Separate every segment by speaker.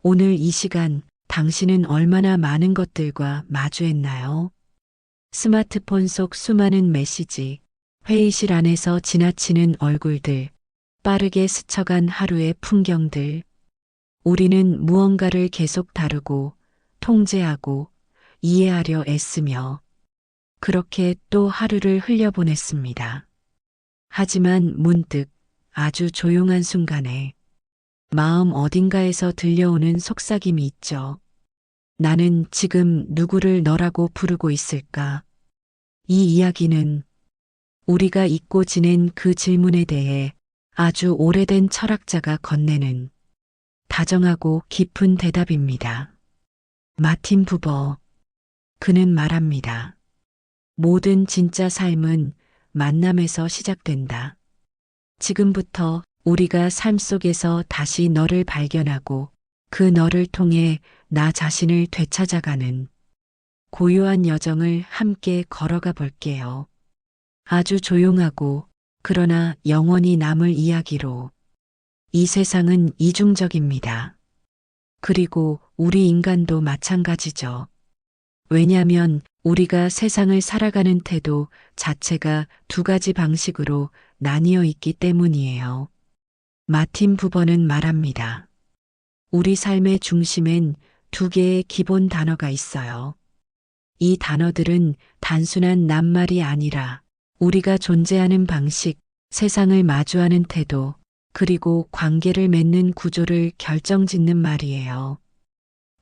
Speaker 1: 오늘 이 시간 당신은 얼마나 많은 것들과 마주했나요? 스마트폰 속 수많은 메시지, 회의실 안에서 지나치는 얼굴들, 빠르게 스쳐간 하루의 풍경들. 우리는 무언가를 계속 다루고, 통제하고, 이해하려 애쓰며, 그렇게 또 하루를 흘려보냈습니다. 하지만 문득 아주 조용한 순간에 마음 어딘가에서 들려오는 속삭임이 있죠. 나는 지금 누구를 너라고 부르고 있을까? 이 이야기는 우리가 잊고 지낸 그 질문에 대해 아주 오래된 철학자가 건네는 다정하고 깊은 대답입니다. 마틴 부버. 그는 말합니다. 모든 진짜 삶은 만남에서 시작된다. 지금부터 우리가 삶 속에서 다시 너를 발견하고 그 너를 통해 나 자신을 되찾아가는 고요한 여정을 함께 걸어가 볼게요. 아주 조용하고 그러나 영원히 남을 이야기로. 이 세상은 이중적입니다. 그리고 우리 인간도 마찬가지죠. 왜냐하면 우리가 세상을 살아가는 태도 자체가 두 가지 방식으로 나뉘어 있기 때문이에요. 마틴 부버는 말합니다. 우리 삶의 중심엔 두 개의 기본 단어가 있어요. 이 단어들은 단순한 낱말이 아니라 우리가 존재하는 방식, 세상을 마주하는 태도, 그리고 관계를 맺는 구조를 결정짓는 말이에요.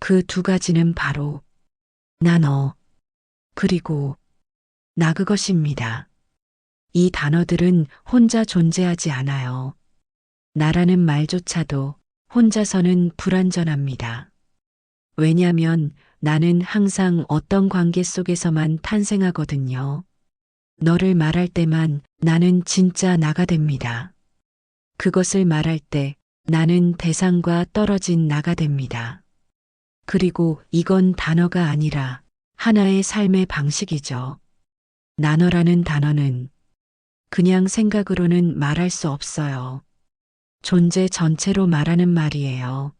Speaker 1: 그 두 가지는 바로 나 너, 그리고 나 그것입니다. 이 단어들은 혼자 존재하지 않아요. 나라는 말조차도 혼자서는 불완전합니다. 왜냐하면 나는 항상 어떤 관계 속에서만 탄생하거든요. 너를 말할 때만 나는 진짜 나가 됩니다. 그것을 말할 때 나는 대상과 떨어진 나가 됩니다. 그리고 이건 단어가 아니라 하나의 삶의 방식이죠. 나너라는 단어는 그냥 생각으로는 말할 수 없어요. 존재 전체로 말하는 말이에요.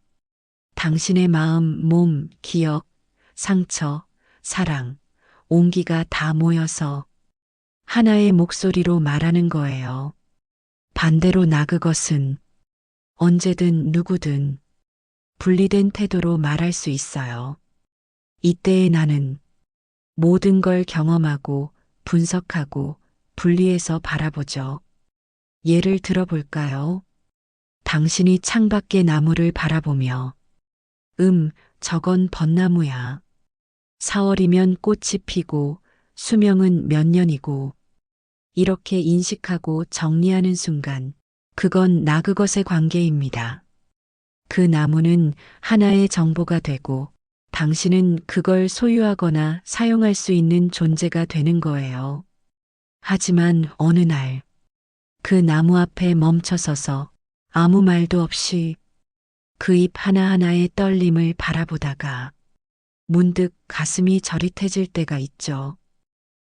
Speaker 1: 당신의 마음, 몸, 기억, 상처, 사랑, 온기가 다 모여서 하나의 목소리로 말하는 거예요. 반대로 나 그것은 언제든 누구든 분리된 태도로 말할 수 있어요. 이때의 나는 모든 걸 경험하고 분석하고 분리해서 바라보죠. 예를 들어볼까요? 당신이 창밖의 나무를 바라보며 저건 벚나무야. 4월이면 꽃이 피고 수명은 몇 년이고 이렇게 인식하고 정리하는 순간 그건 나 그것의 관계입니다. 그 나무는 하나의 정보가 되고 당신은 그걸 소유하거나 사용할 수 있는 존재가 되는 거예요. 하지만 어느 날 그 나무 앞에 멈춰서서 아무 말도 없이 그 잎 하나하나의 떨림을 바라보다가 문득 가슴이 저릿해질 때가 있죠.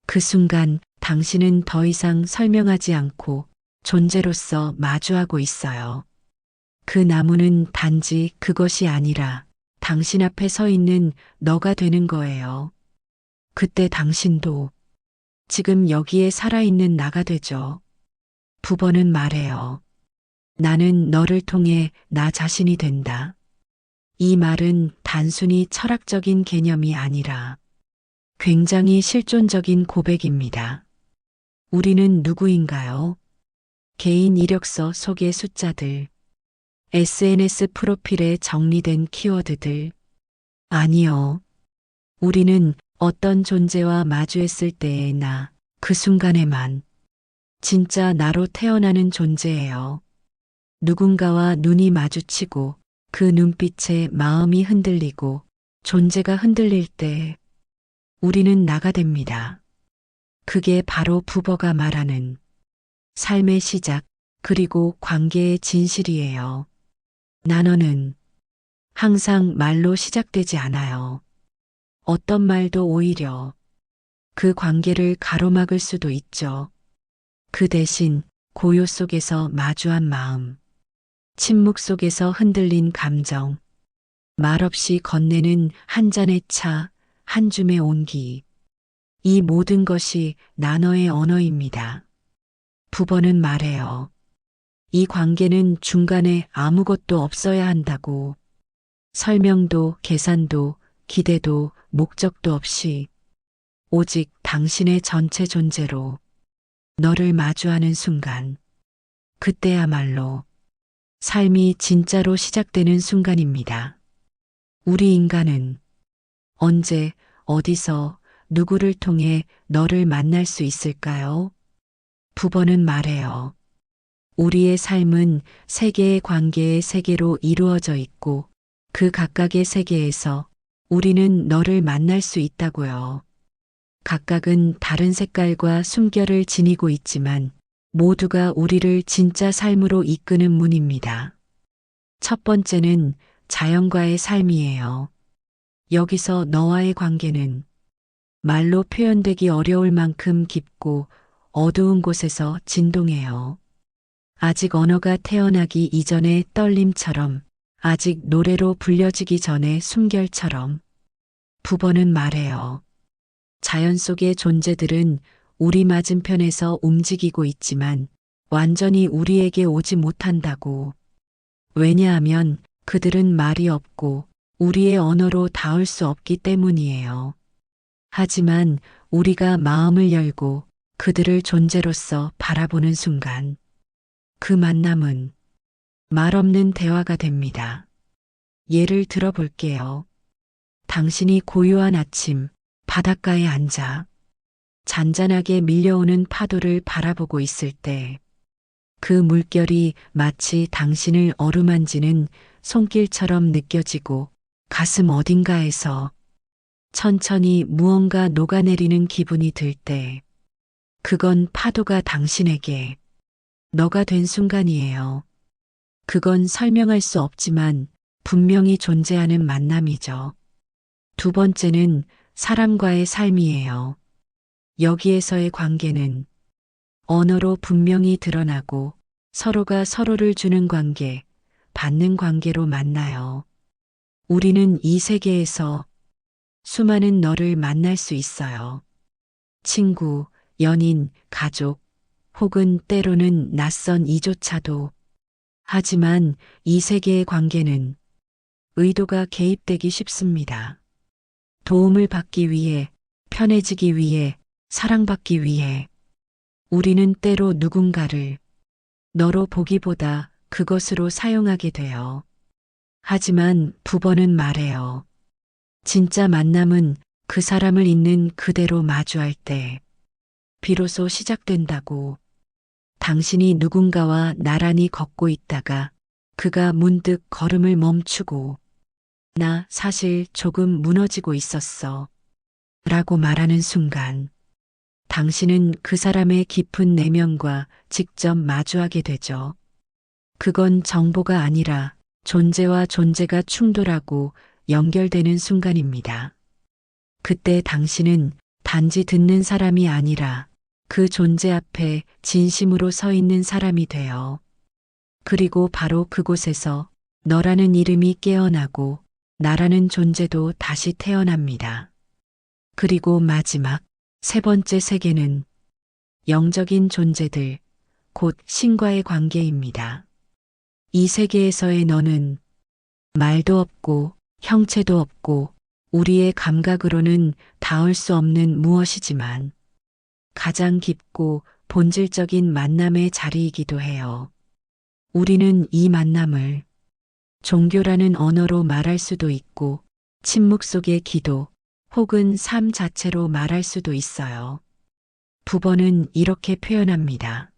Speaker 1: 그 순간 당신은 더 이상 설명하지 않고 존재로서 마주하고 있어요. 그 나무는 단지 그것이 아니라 당신 앞에 서 있는 너가 되는 거예요. 그때 당신도 지금 여기에 살아있는 나가 되죠. 부버는 말해요. 나는 너를 통해 나 자신이 된다. 이 말은 단순히 철학적인 개념이 아니라 굉장히 실존적인 고백입니다. 우리는 누구인가요? 개인 이력서 속의 숫자들, SNS 프로필에 정리된 키워드들. 아니요. 우리는 어떤 존재와 마주했을 때의 나, 그 순간에만 진짜 나로 태어나는 존재예요. 누군가와 눈이 마주치고 그 눈빛에 마음이 흔들리고 존재가 흔들릴 때 우리는 나가 됩니다. 그게 바로 부버가 말하는 삶의 시작 그리고 관계의 진실이에요. 나너는 항상 말로 시작되지 않아요. 어떤 말도 오히려 그 관계를 가로막을 수도 있죠. 그 대신 고요 속에서 마주한 마음, 침묵 속에서 흔들린 감정, 말없이 건네는 한 잔의 차, 한 줌의 온기. 이 모든 것이 나너의 언어입니다. 부번은 말해요. 이 관계는 중간에 아무것도 없어야 한다고. 설명도 계산도 기대도 목적도 없이 오직 당신의 전체 존재로 너를 마주하는 순간, 그때야말로 삶이 진짜로 시작되는 순간입니다. 우리 인간은 언제, 어디서, 누구를 통해 너를 만날 수 있을까요? 부번은 말해요. 우리의 삶은 세 개의 관계의 세계로 이루어져 있고 그 각각의 세계에서 우리는 너를 만날 수 있다고요. 각각은 다른 색깔과 숨결을 지니고 있지만 모두가 우리를 진짜 삶으로 이끄는 문입니다. 첫 번째는 자연과의 삶이에요. 여기서 너와의 관계는 말로 표현되기 어려울 만큼 깊고 어두운 곳에서 진동해요. 아직 언어가 태어나기 이전의 떨림처럼, 아직 노래로 불려지기 전의 숨결처럼. 부번은 말해요. 자연 속의 존재들은 우리 맞은편에서 움직이고 있지만 완전히 우리에게 오지 못한다고. 왜냐하면 그들은 말이 없고 우리의 언어로 닿을 수 없기 때문이에요. 하지만 우리가 마음을 열고 그들을 존재로서 바라보는 순간, 그 만남은 말 없는 대화가 됩니다. 예를 들어 볼게요. 당신이 고요한 아침, 바닷가에 앉아 잔잔하게 밀려오는 파도를 바라보고 있을 때, 그 물결이 마치 당신을 어루만지는 손길처럼 느껴지고 가슴 어딘가에서 천천히 무언가 녹아내리는 기분이 들 때, 그건 파도가 당신에게 너가 된 순간이에요. 그건 설명할 수 없지만 분명히 존재하는 만남이죠. 두 번째는 사람과의 삶이에요. 여기에서의 관계는 언어로 분명히 드러나고 서로가 서로를 주는 관계, 받는 관계로 만나요. 우리는 이 세계에서 수많은 너를 만날 수 있어요. 친구, 연인, 가족, 혹은 때로는 낯선 이조차도. 하지만 이 세계의 관계는 의도가 개입되기 쉽습니다. 도움을 받기 위해, 편해지기 위해, 사랑받기 위해. 우리는 때로 누군가를 너로 보기보다 그것으로 사용하게 돼요. 하지만 부번은 말해요. 진짜 만남은 그 사람을 있는 그대로 마주할 때 비로소 시작된다고. 당신이 누군가와 나란히 걷고 있다가 그가 문득 걸음을 멈추고 나 사실 조금 무너지고 있었어 라고 말하는 순간, 당신은 그 사람의 깊은 내면과 직접 마주하게 되죠. 그건 정보가 아니라 존재와 존재가 충돌하고 연결되는 순간입니다. 그때 당신은 단지 듣는 사람이 아니라 그 존재 앞에 진심으로 서 있는 사람이 돼요. 그리고 바로 그곳에서 너라는 이름이 깨어나고 나라는 존재도 다시 태어납니다. 그리고 마지막 세 번째 세계는 영적인 존재들, 곧 신과의 관계입니다. 이 세계에서의 너는 말도 없고 형체도 없고 우리의 감각으로는 닿을 수 없는 무엇이지만 가장 깊고 본질적인 만남의 자리이기도 해요. 우리는 이 만남을 종교라는 언어로 말할 수도 있고 침묵 속의 기도 혹은 삶 자체로 말할 수도 있어요. 부번은 이렇게 표현합니다.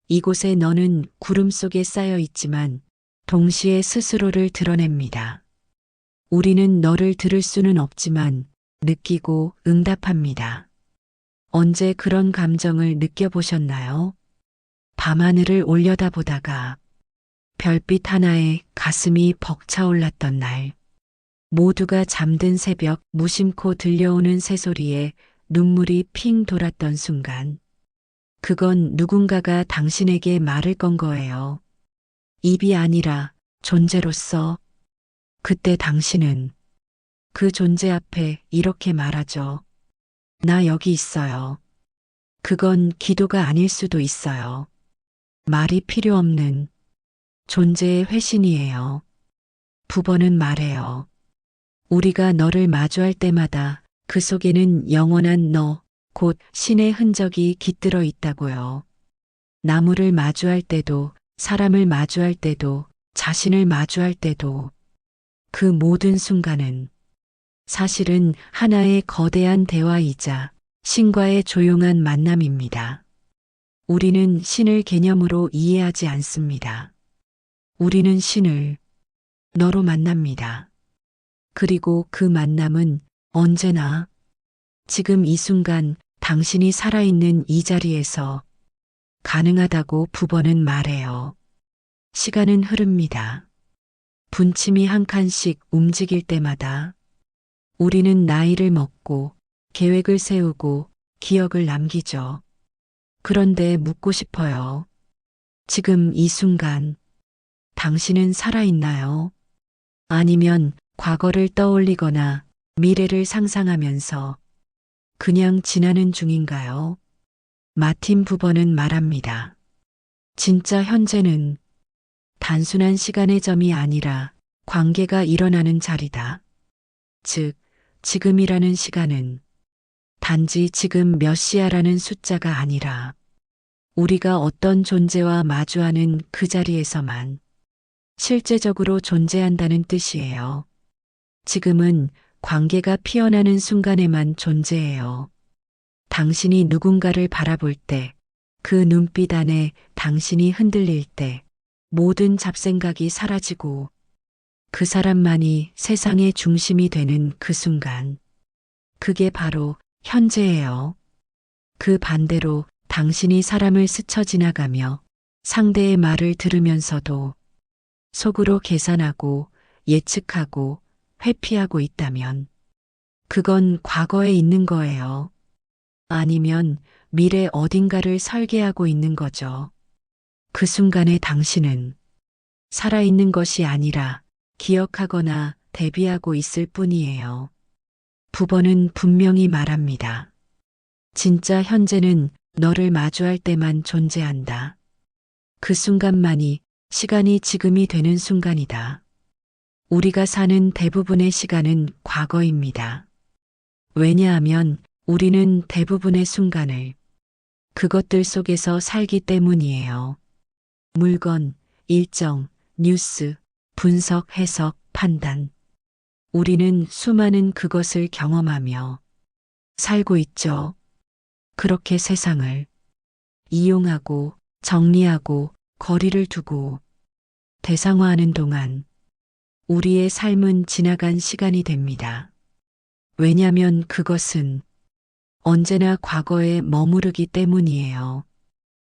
Speaker 1: 이곳에 너는 구름 속에 쌓여 있지만 동시에 스스로를 드러냅니다. 우리는 너를 들을 수는 없지만 느끼고 응답합니다. 언제 그런 감정을 느껴보셨나요? 밤하늘을 올려다보다가 별빛 하나에 가슴이 벅차올랐던 날, 모두가 잠든 새벽 무심코 들려오는 새소리에 눈물이 핑 돌았던 순간, 그건 누군가가 당신에게 말을 건 거예요. 입이 아니라 존재로서. 그때 당신은 그 존재 앞에 이렇게 말하죠. 나 여기 있어요. 그건 기도가 아닐 수도 있어요. 말이 필요 없는 존재의 회신이에요. 부번은 말해요. 우리가 너를 마주할 때마다 그 속에는 영원한 너, 곧 신의 흔적이 깃들어 있다고요. 나무를 마주할 때도, 사람을 마주할 때도, 자신을 마주할 때도, 그 모든 순간은 사실은 하나의 거대한 대화이자 신과의 조용한 만남입니다. 우리는 신을 개념으로 이해하지 않습니다. 우리는 신을 너로 만납니다. 그리고 그 만남은 언제나 지금 이 순간 당신이 살아있는 이 자리에서 가능하다고 부번은 말해요. 시간은 흐릅니다. 분침이 한 칸씩 움직일 때마다 우리는 나이를 먹고 계획을 세우고 기억을 남기죠. 그런데 묻고 싶어요. 지금 이 순간 당신은 살아있나요? 아니면 과거를 떠올리거나 미래를 상상하면서 그냥 지나는 중인가요? 마틴 부번은 말합니다. 진짜 현재는 단순한 시간의 점이 아니라 관계가 일어나는 자리다. 즉, 지금이라는 시간은 단지 지금 몇 시야라는 숫자가 아니라 우리가 어떤 존재와 마주하는 그 자리에서만 실제적으로 존재한다는 뜻이에요. 지금은 관계가 피어나는 순간에만 존재해요. 당신이 누군가를 바라볼 때, 그 눈빛 안에 당신이 흔들릴 때, 모든 잡생각이 사라지고 그 사람만이 세상의 중심이 되는 그 순간. 그게 바로 현재예요. 그 반대로 당신이 사람을 스쳐 지나가며 상대의 말을 들으면서도 속으로 계산하고 예측하고 회피하고 있다면 그건 과거에 있는 거예요. 아니면 미래 어딘가를 설계하고 있는 거죠. 그 순간에 당신은 살아있는 것이 아니라 기억하거나 대비하고 있을 뿐이에요. 부번은 분명히 말합니다. 진짜 현재는 너를 마주할 때만 존재한다. 그 순간만이 시간이 지금이 되는 순간이다. 우리가 사는 대부분의 시간은 과거입니다. 왜냐하면 우리는 대부분의 순간을 그것들 속에서 살기 때문이에요. 물건, 일정, 뉴스, 분석, 해석, 판단. 우리는 수많은 그것을 경험하며 살고 있죠. 그렇게 세상을 이용하고 정리하고 거리를 두고 대상화하는 동안 우리의 삶은 지나간 시간이 됩니다. 왜냐하면 그것은 언제나 과거에 머무르기 때문이에요.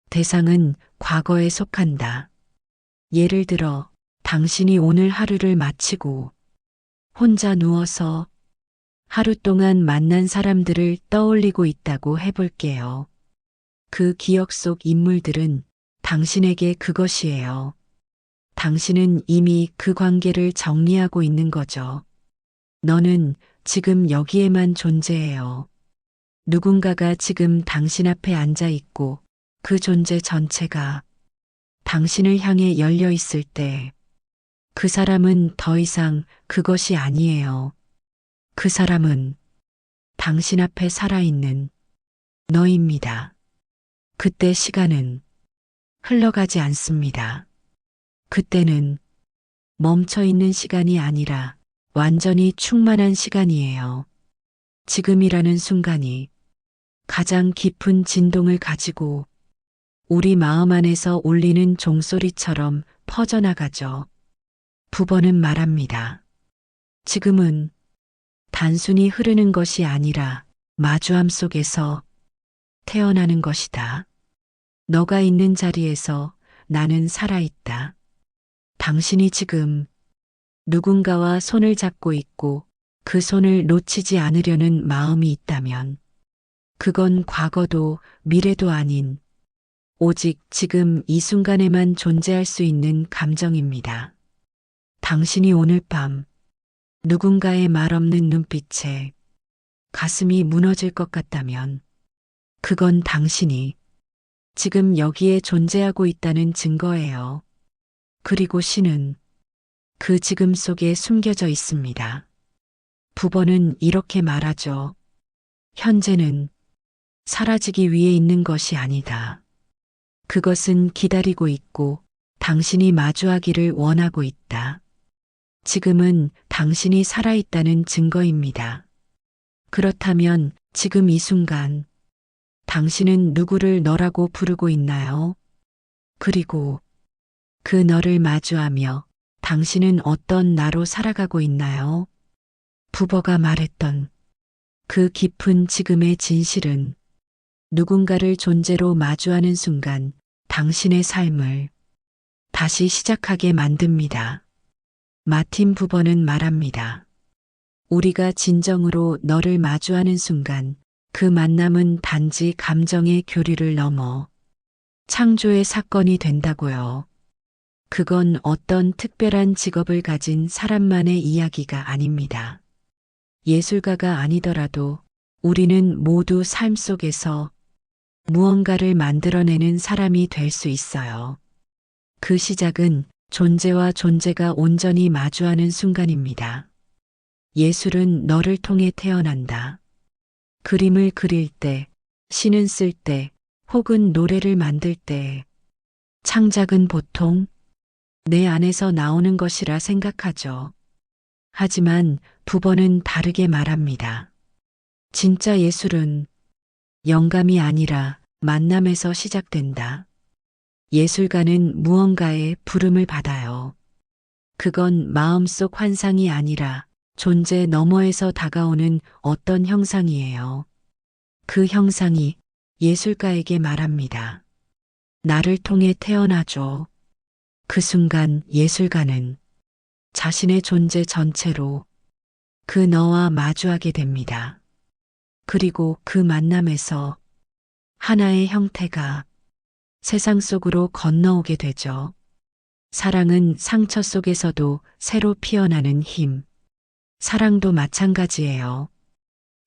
Speaker 1: 대상은 과거에 속한다. 예를 들어 당신이 오늘 하루를 마치고 혼자 누워서 하루 동안 만난 사람들을 떠올리고 있다고 해볼게요. 그 기억 속 인물들은 당신에게 그것이에요. 당신은 이미 그 관계를 정리하고 있는 거죠. 너는 지금 여기에만 존재해요. 누군가가 지금 당신 앞에 앉아 있고 그 존재 전체가 당신을 향해 열려 있을 때 그 사람은 더 이상 그것이 아니에요. 그 사람은 당신 앞에 살아있는 너입니다. 그때 시간은 흘러가지 않습니다. 그때는 멈춰 있는 시간이 아니라 완전히 충만한 시간이에요. 지금이라는 순간이 가장 깊은 진동을 가지고 우리 마음 안에서 울리는 종소리처럼 퍼져나가죠. 부번은 말합니다. 지금은 단순히 흐르는 것이 아니라 마주함 속에서 태어나는 것이다. 너가 있는 자리에서 나는 살아있다. 당신이 지금 누군가와 손을 잡고 있고 그 손을 놓치지 않으려는 마음이 있다면 그건 과거도 미래도 아닌 오직 지금 이 순간에만 존재할 수 있는 감정입니다. 당신이 오늘 밤 누군가의 말없는 눈빛에 가슴이 무너질 것 같다면 그건 당신이 지금 여기에 존재하고 있다는 증거예요. 그리고 신은 그 지금 속에 숨겨져 있습니다. 부번은 이렇게 말하죠. 현재는 사라지기 위해 있는 것이 아니다. 그것은 기다리고 있고 당신이 마주하기를 원하고 있다. 지금은 당신이 살아있다는 증거입니다. 그렇다면 지금 이 순간 당신은 누구를 너라고 부르고 있나요? 그리고 그 너를 마주하며 당신은 어떤 나로 살아가고 있나요? 부버가 말했던 그 깊은 지금의 진실은 누군가를 존재로 마주하는 순간 당신의 삶을 다시 시작하게 만듭니다. 마틴 부버는 말합니다. 우리가 진정으로 너를 마주하는 순간 그 만남은 단지 감정의 교류를 넘어 창조의 사건이 된다고요. 그건 어떤 특별한 직업을 가진 사람만의 이야기가 아닙니다. 예술가가 아니더라도 우리는 모두 삶 속에서 무언가를 만들어내는 사람이 될 수 있어요. 그 시작은 존재와 존재가 온전히 마주하는 순간입니다. 예술은 너를 통해 태어난다. 그림을 그릴 때, 시는 쓸 때, 혹은 노래를 만들 때, 창작은 보통 내 안에서 나오는 것이라 생각하죠. 하지만 부버는 다르게 말합니다. 진짜 예술은 영감이 아니라 만남에서 시작된다. 예술가는 무언가의 부름을 받아요. 그건 마음속 환상이 아니라 존재 너머에서 다가오는 어떤 형상이에요. 그 형상이 예술가에게 말합니다. 나를 통해 태어나줘. 그 순간 예술가는 자신의 존재 전체로 그 너와 마주하게 됩니다. 그리고 그 만남에서 하나의 형태가 세상 속으로 건너오게 되죠. 사랑은 상처 속에서도 새로 피어나는 힘. 사랑도 마찬가지예요.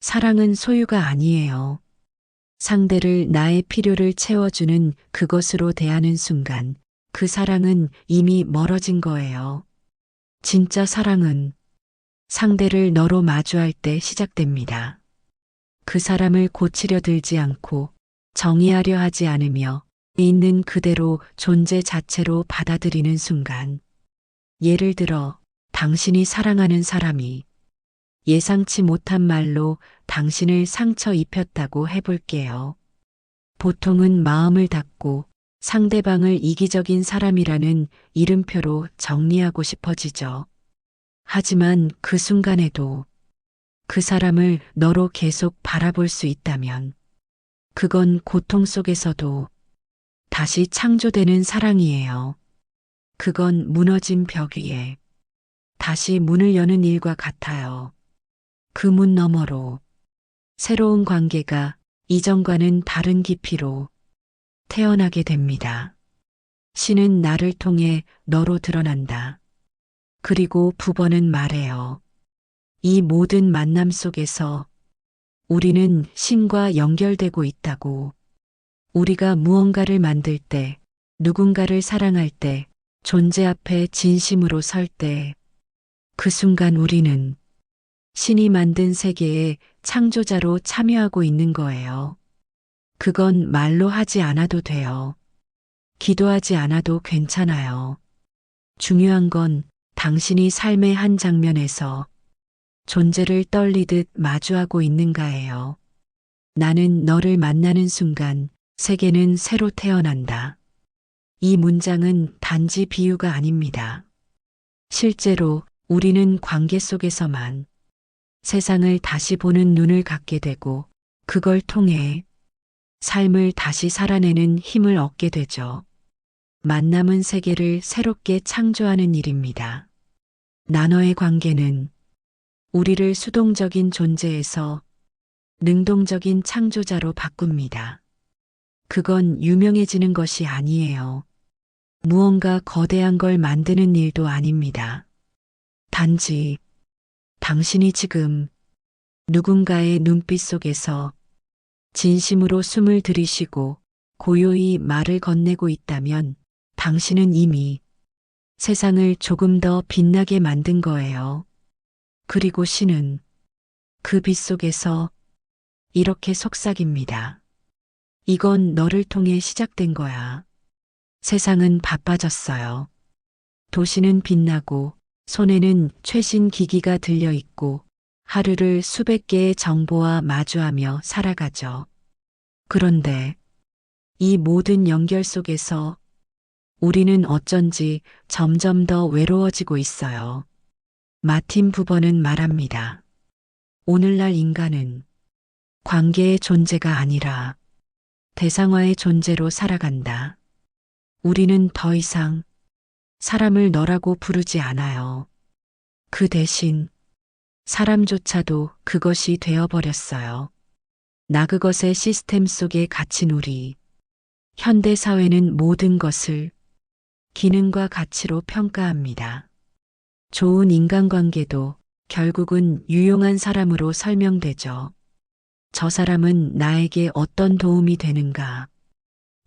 Speaker 1: 사랑은 소유가 아니에요. 상대를 나의 필요를 채워주는 그것으로 대하는 순간 그 사랑은 이미 멀어진 거예요. 진짜 사랑은 상대를 너로 마주할 때 시작됩니다. 그 사람을 고치려 들지 않고 정의하려 하지 않으며 있는 그대로 존재 자체로 받아들이는 순간. 예를 들어 당신이 사랑하는 사람이 예상치 못한 말로 당신을 상처 입혔다고 해볼게요. 보통은 마음을 닫고 상대방을 이기적인 사람이라는 이름표로 정리하고 싶어지죠. 하지만 그 순간에도 그 사람을 너로 계속 바라볼 수 있다면 그건 고통 속에서도 다시 창조되는 사랑이에요. 그건 무너진 벽 위에 다시 문을 여는 일과 같아요. 그 문 너머로 새로운 관계가 이전과는 다른 깊이로 태어나게 됩니다. 신은 나를 통해 너로 드러난다. 그리고 부버는 말해요. 이 모든 만남 속에서 우리는 신과 연결되고 있다고. 우리가 무언가를 만들 때, 누군가를 사랑할 때, 존재 앞에 진심으로 설 때, 그 순간 우리는 신이 만든 세계의 창조자로 참여하고 있는 거예요. 그건 말로 하지 않아도 돼요. 기도하지 않아도 괜찮아요. 중요한 건 당신이 삶의 한 장면에서 존재를 떨리듯 마주하고 있는가예요. 나는 너를 만나는 순간 세계는 새로 태어난다. 이 문장은 단지 비유가 아닙니다. 실제로 우리는 관계 속에서만 세상을 다시 보는 눈을 갖게 되고 그걸 통해 삶을 다시 살아내는 힘을 얻게 되죠. 만남은 세계를 새롭게 창조하는 일입니다. 나너의 관계는 우리를 수동적인 존재에서 능동적인 창조자로 바꿉니다. 그건 유명해지는 것이 아니에요. 무언가 거대한 걸 만드는 일도 아닙니다. 단지 당신이 지금 누군가의 눈빛 속에서 진심으로 숨을 들이쉬고 고요히 말을 건네고 있다면 당신은 이미 세상을 조금 더 빛나게 만든 거예요. 그리고 신은 그 빛 속에서 이렇게 속삭입니다. 이건 너를 통해 시작된 거야. 세상은 바빠졌어요. 도시는 빛나고 손에는 최신 기기가 들려 있고 하루를 수백 개의 정보와 마주하며 살아가죠. 그런데 이 모든 연결 속에서 우리는 어쩐지 점점 더 외로워지고 있어요. 마틴 부버는 말합니다. 오늘날 인간은 관계의 존재가 아니라 대상화의 존재로 살아간다. 우리는 더 이상 사람을 너라고 부르지 않아요. 그 대신 사람조차도 그것이 되어버렸어요. 나 그것의 시스템 속에 갇힌 우리. 현대 사회는 모든 것을 기능과 가치로 평가합니다. 좋은 인간관계도 결국은 유용한 사람으로 설명되죠. 저 사람은 나에게 어떤 도움이 되는가?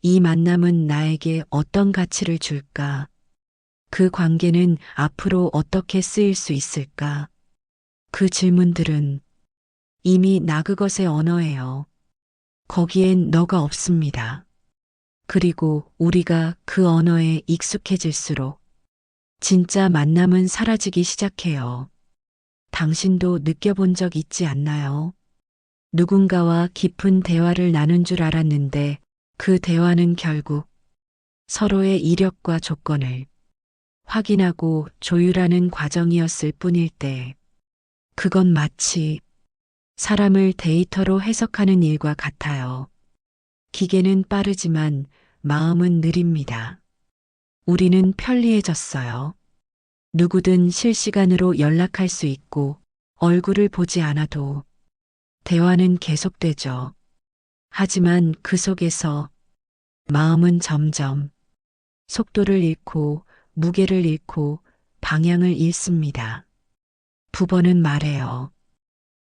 Speaker 1: 이 만남은 나에게 어떤 가치를 줄까? 그 관계는 앞으로 어떻게 쓰일 수 있을까? 그 질문들은 이미 나 그것의 언어예요. 거기엔 너가 없습니다. 그리고 우리가 그 언어에 익숙해질수록 진짜 만남은 사라지기 시작해요. 당신도 느껴본 적 있지 않나요? 누군가와 깊은 대화를 나눈 줄 알았는데 그 대화는 결국 서로의 이력과 조건을 확인하고 조율하는 과정이었을 뿐일 때 그건 마치 사람을 데이터로 해석하는 일과 같아요. 기계는 빠르지만 마음은 느립니다. 우리는 편리해졌어요. 누구든 실시간으로 연락할 수 있고 얼굴을 보지 않아도 대화는 계속되죠. 하지만 그 속에서 마음은 점점 속도를 잃고 무게를 잃고 방향을 잃습니다. 부버는 말해요.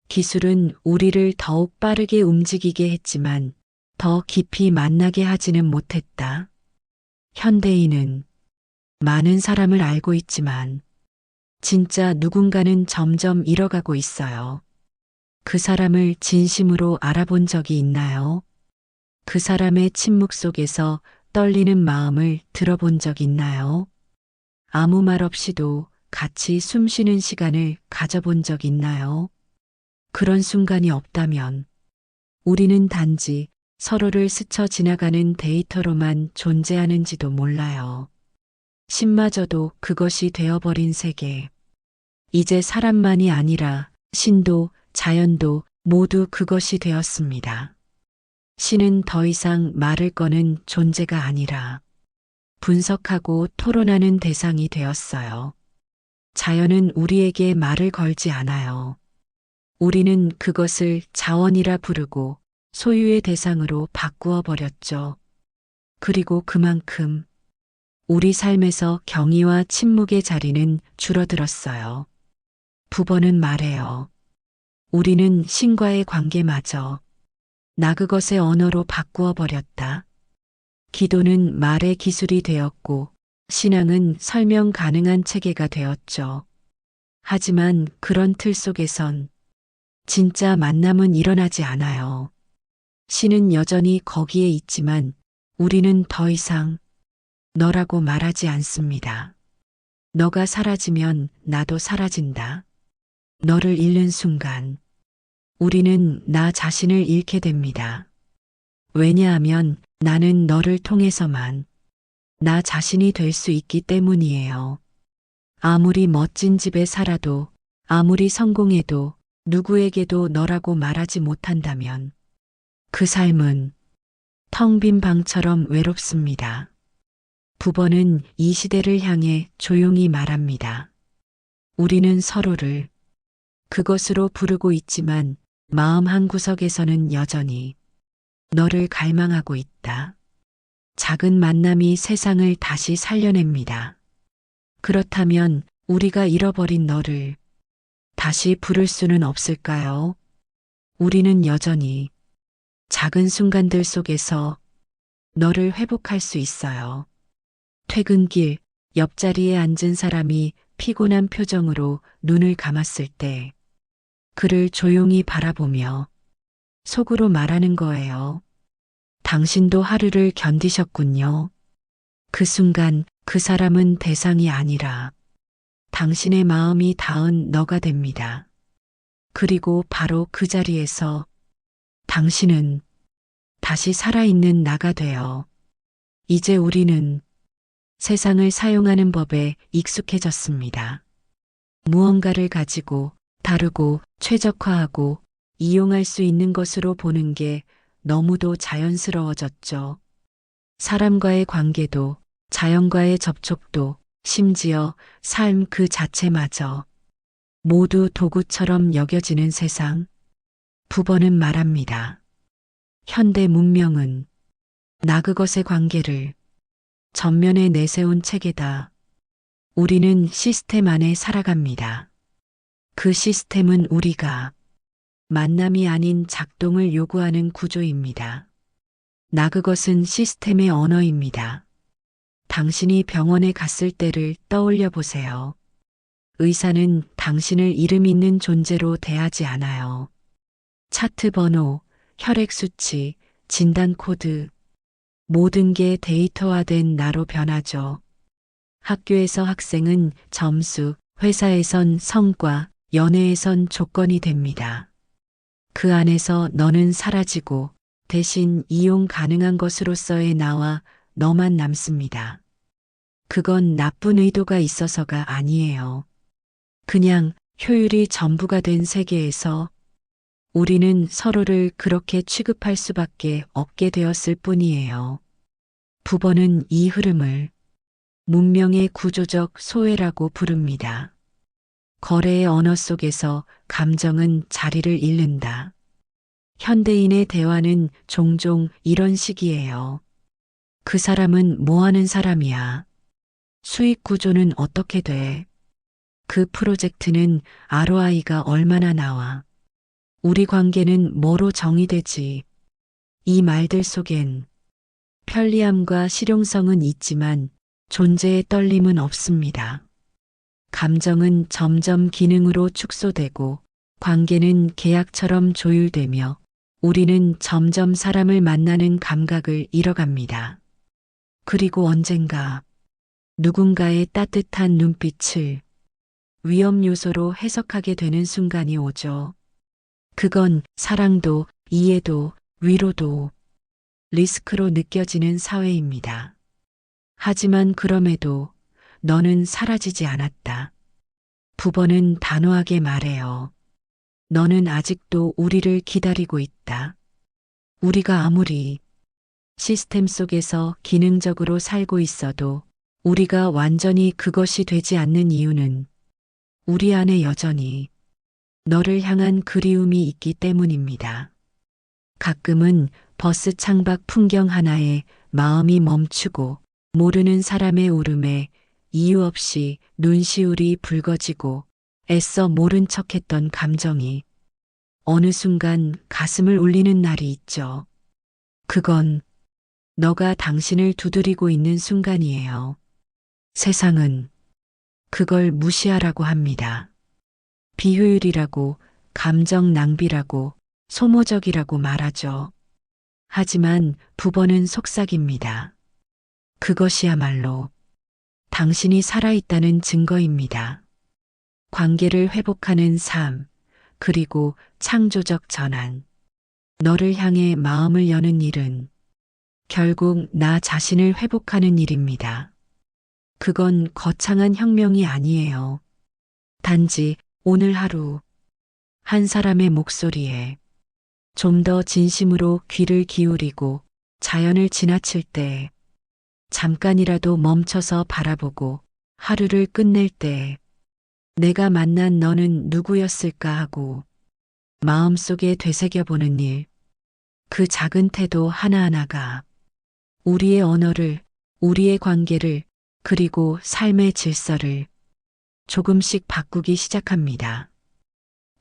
Speaker 1: 기술은 우리를 더욱 빠르게 움직이게 했지만 더 깊이 만나게 하지는 못했다. 현대인은 많은 사람을 알고 있지만 진짜 누군가는 점점 잃어가고 있어요. 그 사람을 진심으로 알아본 적이 있나요? 그 사람의 침묵 속에서 떨리는 마음을 들어본 적 있나요? 아무 말 없이도 같이 숨 쉬는 시간을 가져본 적 있나요? 그런 순간이 없다면 우리는 단지 서로를 스쳐 지나가는 데이터로만 존재하는지도 몰라요. 신마저도 그것이 되어버린 세계. 이제 사람만이 아니라 신도 자연도 모두 그것이 되었습니다. 신은 더 이상 말을 거는 존재가 아니라 분석하고 토론하는 대상이 되었어요. 자연은 우리에게 말을 걸지 않아요. 우리는 그것을 자원이라 부르고 소유의 대상으로 바꾸어 버렸죠. 그리고 그만큼 우리 삶에서 경의와 침묵의 자리는 줄어들었어요. 부버는 말해요. 우리는 신과의 관계마저 나 그것의 언어로 바꾸어 버렸다. 기도는 말의 기술이 되었고 신앙은 설명 가능한 체계가 되었죠. 하지만 그런 틀 속에선 진짜 만남은 일어나지 않아요. 신은 여전히 거기에 있지만 우리는 더 이상 너라고 말하지 않습니다. 너가 사라지면 나도 사라진다. 너를 잃는 순간 우리는 나 자신을 잃게 됩니다. 왜냐하면 나는 너를 통해서만 나 자신이 될 수 있기 때문이에요. 아무리 멋진 집에 살아도 아무리 성공해도 누구에게도 너라고 말하지 못한다면 그 삶은 텅 빈 방처럼 외롭습니다. 부버는 이 시대를 향해 조용히 말합니다. 우리는 서로를 그것으로 부르고 있지만 마음 한구석에서는 여전히 너를 갈망하고 있다. 작은 만남이 세상을 다시 살려냅니다. 그렇다면 우리가 잃어버린 너를 다시 부를 수는 없을까요? 우리는 여전히 작은 순간들 속에서 너를 회복할 수 있어요. 퇴근길 옆자리에 앉은 사람이 피곤한 표정으로 눈을 감았을 때 그를 조용히 바라보며 속으로 말하는 거예요. 당신도 하루를 견디셨군요. 그 순간 그 사람은 대상이 아니라 당신의 마음이 닿은 너가 됩니다. 그리고 바로 그 자리에서 당신은 다시 살아있는 나가 되어 이제 우리는 세상을 사용하는 법에 익숙해졌습니다. 무언가를 가지고 다루고 최적화하고 이용할 수 있는 것으로 보는 게 너무도 자연스러워졌죠. 사람과의 관계도 자연과의 접촉도 심지어 삶 그 자체마저 모두 도구처럼 여겨지는 세상. 부번은 말합니다. 현대 문명은 나 그것의 관계를 전면에 내세운 체계다. 우리는 시스템 안에 살아갑니다. 그 시스템은 우리가 만남이 아닌 작동을 요구하는 구조입니다. 나 그것은 시스템의 언어입니다. 당신이 병원에 갔을 때를 떠올려 보세요. 의사는 당신을 이름 있는 존재로 대하지 않아요. 차트 번호, 혈액 수치, 진단 코드, 모든 게 데이터화된 나로 변하죠. 학교에서 학생은 점수, 회사에선 성과, 연애에선 조건이 됩니다. 그 안에서 너는 사라지고 대신 이용 가능한 것으로서의 나와 너만 남습니다. 그건 나쁜 의도가 있어서가 아니에요. 그냥 효율이 전부가 된 세계에서 우리는 서로를 그렇게 취급할 수밖에 없게 되었을 뿐이에요. 부번은 이 흐름을 문명의 구조적 소외라고 부릅니다. 거래의 언어 속에서 감정은 자리를 잃는다. 현대인의 대화는 종종 이런 식이에요. 그 사람은 뭐 하는 사람이야? 수익 구조는 어떻게 돼? 그 프로젝트는 ROI가 얼마나 나와? 우리 관계는 뭐로 정의되지? 이 말들 속엔 편리함과 실용성은 있지만 존재의 떨림은 없습니다. 감정은 점점 기능으로 축소되고 관계는 계약처럼 조율되며 우리는 점점 사람을 만나는 감각을 잃어갑니다. 그리고 언젠가 누군가의 따뜻한 눈빛을 위험 요소로 해석하게 되는 순간이 오죠. 그건 사랑도 이해도 위로도 리스크로 느껴지는 사회입니다. 하지만 그럼에도 너는 사라지지 않았다. 부번은 단호하게 말해요. 너는 아직도 우리를 기다리고 있다. 우리가 아무리 시스템 속에서 기능적으로 살고 있어도 우리가 완전히 그것이 되지 않는 이유는 우리 안에 여전히 너를 향한 그리움이 있기 때문입니다. 가끔은 버스 창밖 풍경 하나에 마음이 멈추고 모르는 사람의 울음에 이유 없이 눈시울이 붉어지고 애써 모른 척했던 감정이 어느 순간 가슴을 울리는 날이 있죠. 그건 너가 당신을 두드리고 있는 순간이에요. 세상은 그걸 무시하라고 합니다. 비효율이라고, 감정 낭비라고, 소모적이라고 말하죠. 하지만 부번은 속삭입니다. 그것이야말로 당신이 살아있다는 증거입니다. 관계를 회복하는 삶, 그리고 창조적 전환. 너를 향해 마음을 여는 일은 결국 나 자신을 회복하는 일입니다. 그건 거창한 혁명이 아니에요. 단지 오늘 하루 한 사람의 목소리에 좀 더 진심으로 귀를 기울이고 자연을 지나칠 때 잠깐이라도 멈춰서 바라보고 하루를 끝낼 때 내가 만난 너는 누구였을까 하고 마음속에 되새겨보는 일, 그 작은 태도 하나하나가 우리의 언어를, 우리의 관계를, 그리고 삶의 질서를 조금씩 바꾸기 시작합니다.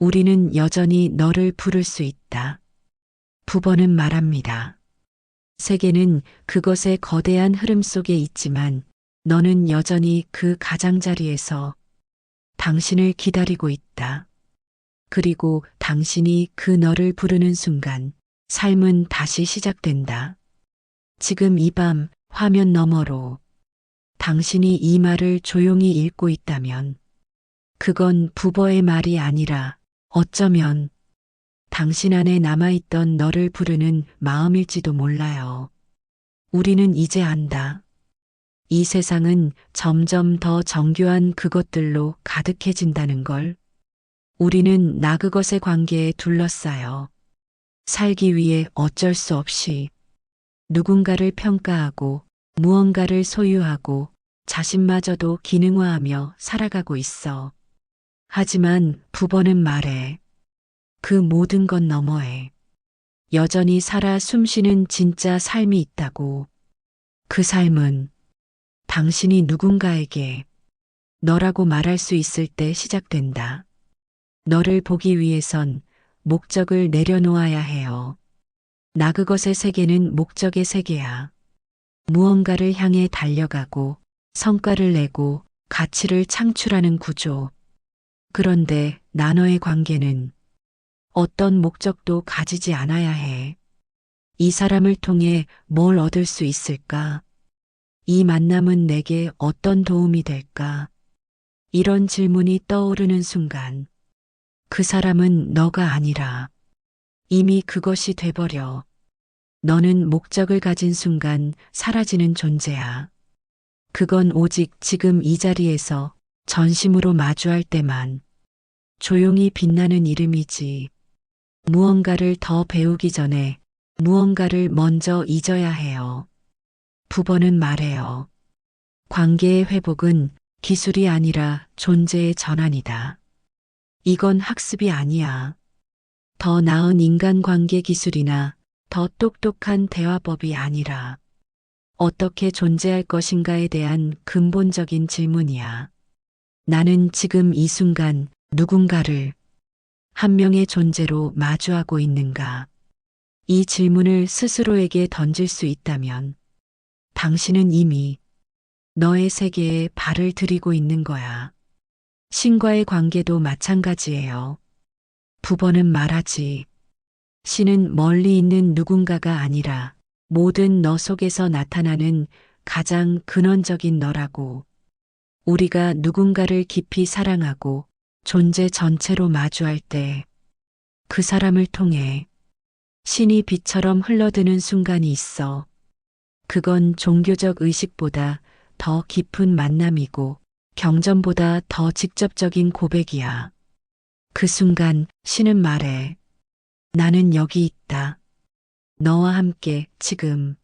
Speaker 1: 우리는 여전히 너를 부를 수 있다. 부버는 말합니다. 세계는 그것의 거대한 흐름 속에 있지만 너는 여전히 그 가장자리에서 당신을 기다리고 있다. 그리고 당신이 그 너를 부르는 순간 삶은 다시 시작된다. 지금 이 밤 화면 너머로 당신이 이 말을 조용히 읽고 있다면 그건 부버의 말이 아니라 어쩌면 당신 안에 남아있던 너를 부르는 마음일지도 몰라요. 우리는 이제 안다. 이 세상은 점점 더 정교한 그것들로 가득해진다는 걸. 우리는 나 그것의 관계에 둘러싸여 살기 위해 어쩔 수 없이 누군가를 평가하고 무언가를 소유하고 자신마저도 기능화하며 살아가고 있어. 하지만 부버는 말해. 그 모든 것 너머에 여전히 살아 숨쉬는 진짜 삶이 있다고. 그 삶은 당신이 누군가에게 너라고 말할 수 있을 때 시작된다. 너를 보기 위해선 목적을 내려놓아야 해요. 나 그것의 세계는 목적의 세계야. 무언가를 향해 달려가고 성과를 내고 가치를 창출하는 구조. 그런데 나 너의 관계는 어떤 목적도 가지지 않아야 해. 이 사람을 통해 뭘 얻을 수 있을까? 이 만남은 내게 어떤 도움이 될까? 이런 질문이 떠오르는 순간 그 사람은 너가 아니라 이미 그것이 돼버려. 너는 목적을 가진 순간 사라지는 존재야. 그건 오직 지금 이 자리에서 전심으로 마주할 때만 조용히 빛나는 이름이지. 무언가를 더 배우기 전에 무언가를 먼저 잊어야 해요. 부버는 말해요. 관계의 회복은 기술이 아니라 존재의 전환이다. 이건 학습이 아니야. 더 나은 인간관계 기술이나 더 똑똑한 대화법이 아니라 어떻게 존재할 것인가에 대한 근본적인 질문이야. 나는 지금 이 순간 누군가를 한 명의 존재로 마주하고 있는가? 이 질문을 스스로에게 던질 수 있다면 당신은 이미 너의 세계에 발을 들이고 있는 거야. 신과의 관계도 마찬가지예요. 부버는 말하지. 신은 멀리 있는 누군가가 아니라 모든 너 속에서 나타나는 가장 근원적인 너라고. 우리가 누군가를 깊이 사랑하고 존재 전체로 마주할 때 그 사람을 통해 신이 빛처럼 흘러드는 순간이 있어. 그건 종교적 의식보다 더 깊은 만남이고 경전보다 더 직접적인 고백이야. 그 순간 신은 말해. 나는 여기 있다. 너와 함께 지금.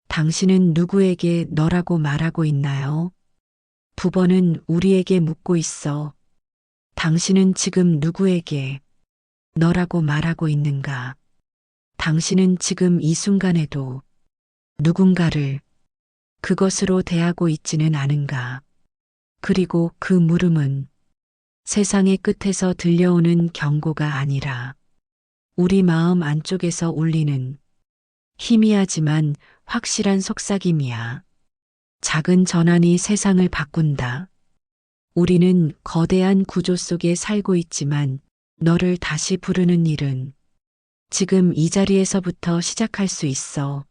Speaker 1: 당신은 누구에게 너라고 말하고 있나요? 부버는 우리에게 묻고 있어. 당신은 지금 누구에게 너라고 말하고 있는가? 당신은 지금 이 순간에도 누군가를 그것으로 대하고 있지는 않은가? 그리고 그 물음은 세상의 끝에서 들려오는 경고가 아니라 우리 마음 안쪽에서 울리는 희미하지만 확실한 속삭임이야. 작은 전환이 세상을 바꾼다. 우리는 거대한 구조 속에 살고 있지만 너를 다시 부르는 일은 지금 이 자리에서부터 시작할 수 있어.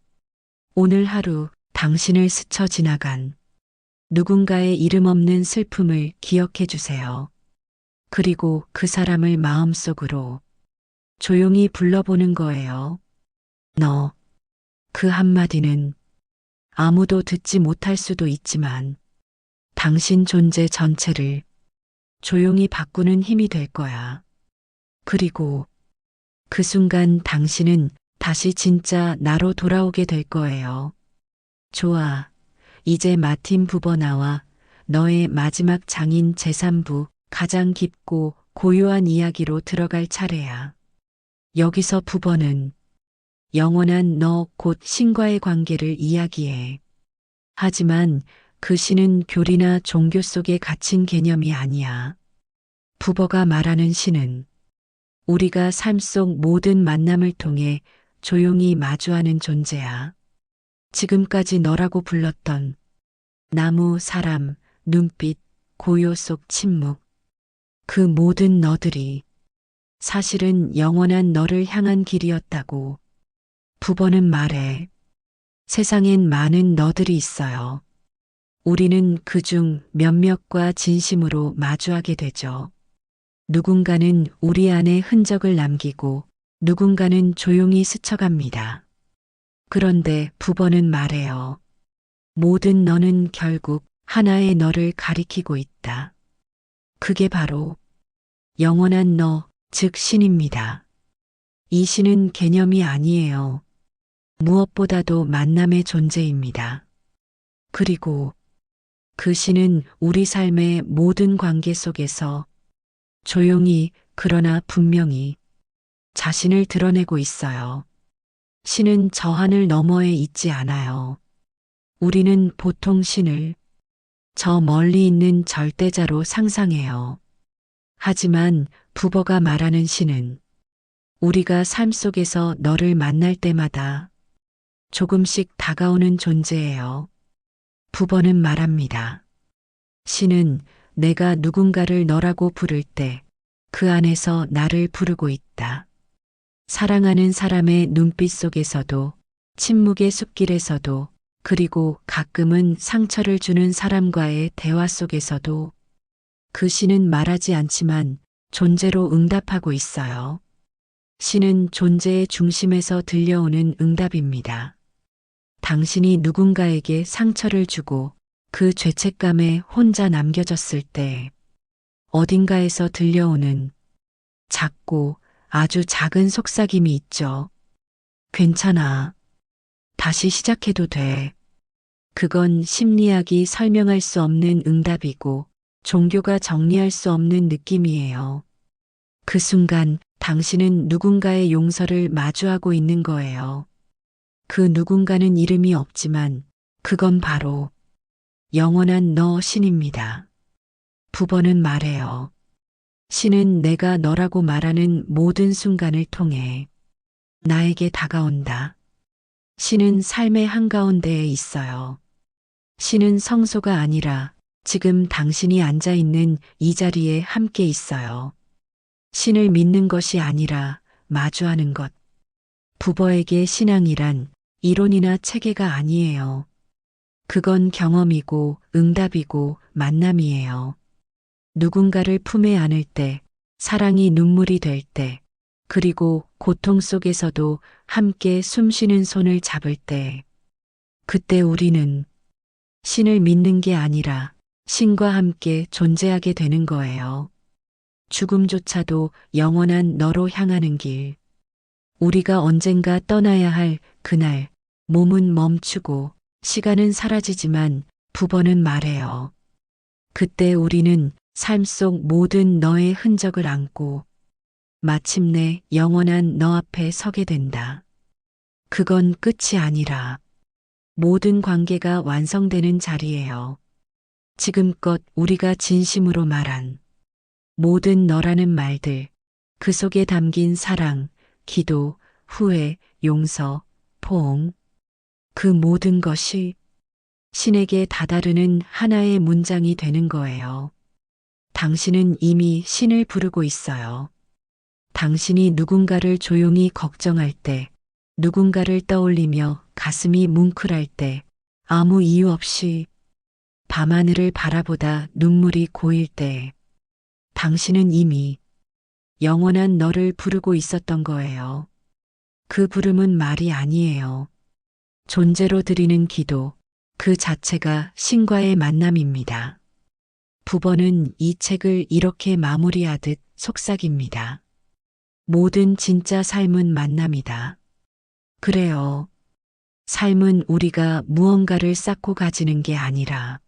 Speaker 1: 오늘 하루 당신을 스쳐 지나간 누군가의 이름 없는 슬픔을 기억해 주세요. 그리고 그 사람을 마음속으로 조용히 불러보는 거예요. 너. 그 한마디는 아무도 듣지 못할 수도 있지만 당신 존재 전체를 조용히 바꾸는 힘이 될 거야. 그리고 그 순간 당신은 다시 진짜 나로 돌아오게 될 거예요. 좋아. 이제 마틴 부버 나와 너의 마지막 장인 제3부 가장 깊고 고요한 이야기로 들어갈 차례야. 여기서 부버는 영원한 너 곧 신과의 관계를 이야기해. 하지만 그 신은 교리나 종교 속에 갇힌 개념이 아니야. 부버가 말하는 신은 우리가 삶 속 모든 만남을 통해 조용히 마주하는 존재야. 지금까지 너라고 불렀던 나무, 사람, 눈빛, 고요 속 침묵. 그 모든 너들이 사실은 영원한 너를 향한 길이었다고 부버는 말해. 세상엔 많은 너들이 있어요. 우리는 그중 몇몇과 진심으로 마주하게 되죠. 누군가는 우리 안에 흔적을 남기고 누군가는 조용히 스쳐갑니다. 그런데 부버는 말해요. 모든 너는 결국 하나의 너를 가리키고 있다. 그게 바로 영원한 너, 즉 신입니다. 이 신은 개념이 아니에요. 무엇보다도 만남의 존재입니다. 그리고 그 신은 우리 삶의 모든 관계 속에서 조용히 그러나 분명히 자신을 드러내고 있어요. 신은 저 하늘 너머에 있지 않아요. 우리는 보통 신을 저 멀리 있는 절대자로 상상해요. 하지만 부버가 말하는 신은 우리가 삶 속에서 너를 만날 때마다 조금씩 다가오는 존재예요. 부버는 말합니다. 신은 내가 누군가를 너라고 부를 때 그 안에서 나를 부르고 있다. 사랑하는 사람의 눈빛 속에서도, 침묵의 숲길에서도, 그리고 가끔은 상처를 주는 사람과의 대화 속에서도 그 신은 말하지 않지만 존재로 응답하고 있어요. 신은 존재의 중심에서 들려오는 응답입니다. 당신이 누군가에게 상처를 주고 그 죄책감에 혼자 남겨졌을 때 어딘가에서 들려오는 작고 아주 작은 속삭임이 있죠. 괜찮아. 다시 시작해도 돼. 그건 심리학이 설명할 수 없는 응답이고 종교가 정리할 수 없는 느낌이에요. 그 순간 당신은 누군가의 용서를 마주하고 있는 거예요. 그 누군가는 이름이 없지만 그건 바로 영원한 너 신입니다. 부버는 말해요. 신은 내가 너라고 말하는 모든 순간을 통해 나에게 다가온다. 신은 삶의 한가운데에 있어요. 신은 성소가 아니라 지금 당신이 앉아 있는 이 자리에 함께 있어요. 신을 믿는 것이 아니라 마주하는 것. 부버에게 신앙이란 이론이나 체계가 아니에요. 그건 경험이고 응답이고 만남이에요. 누군가를 품에 안을 때, 사랑이 눈물이 될 때, 그리고 고통 속에서도 함께 숨쉬는 손을 잡을 때, 그때 우리는 신을 믿는 게 아니라 신과 함께 존재하게 되는 거예요. 죽음조차도 영원한 너로 향하는 길. 우리가 언젠가 떠나야 할 그날, 몸은 멈추고 시간은 사라지지만 부버는 말해요. 그때 우리는 삶 속 모든 너의 흔적을 안고 마침내 영원한 너 앞에 서게 된다. 그건 끝이 아니라 모든 관계가 완성되는 자리예요. 지금껏 우리가 진심으로 말한 모든 너라는 말들, 그 속에 담긴 사랑, 기도, 후회, 용서, 포옹, 그 모든 것이 신에게 다다르는 하나의 문장이 되는 거예요. 당신은 이미 신을 부르고 있어요. 당신이 누군가를 조용히 걱정할 때, 누군가를 떠올리며 가슴이 뭉클할 때, 아무 이유 없이 밤하늘을 바라보다 눈물이 고일 때, 당신은 이미 영원한 너를 부르고 있었던 거예요. 그 부름은 말이 아니에요. 존재로 드리는 기도, 그 자체가 신과의 만남입니다. 부버는 이 책을 이렇게 마무리하듯 속삭입니다. 모든 진짜 삶은 만남이다. 그래요. 삶은 우리가 무언가를 쌓고 가지는 게 아니라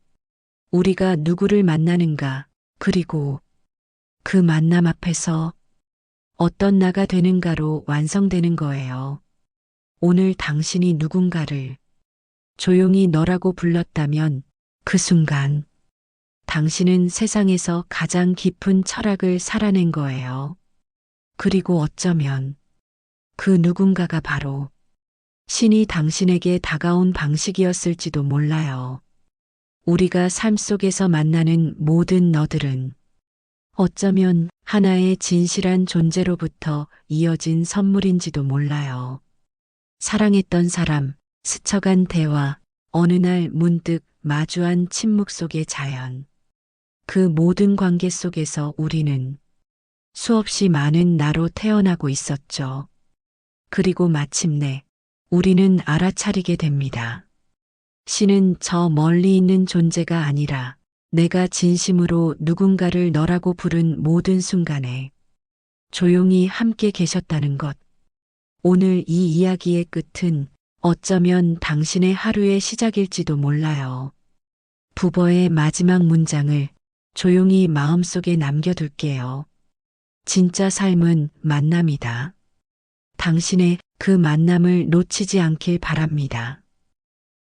Speaker 1: 우리가 누구를 만나는가, 그리고 그 만남 앞에서 어떤 나가 되는가로 완성되는 거예요. 오늘 당신이 누군가를 조용히 너라고 불렀다면 그 순간 당신은 세상에서 가장 깊은 철학을 살아낸 거예요. 그리고 어쩌면 그 누군가가 바로 신이 당신에게 다가온 방식이었을지도 몰라요. 우리가 삶 속에서 만나는 모든 너들은 어쩌면 하나의 진실한 존재로부터 이어진 선물인지도 몰라요. 사랑했던 사람, 스쳐간 대화, 어느 날 문득 마주한 침묵 속의 자연. 그 모든 관계 속에서 우리는 수없이 많은 나로 태어나고 있었죠. 그리고 마침내 우리는 알아차리게 됩니다. 신은 저 멀리 있는 존재가 아니라 내가 진심으로 누군가를 너라고 부른 모든 순간에 조용히 함께 계셨다는 것. 오늘 이 이야기의 끝은 어쩌면 당신의 하루의 시작일지도 몰라요. 부버의 마지막 문장을 조용히 마음속에 남겨둘게요. 진짜 삶은 만남이다. 당신의 그 만남을 놓치지 않길 바랍니다.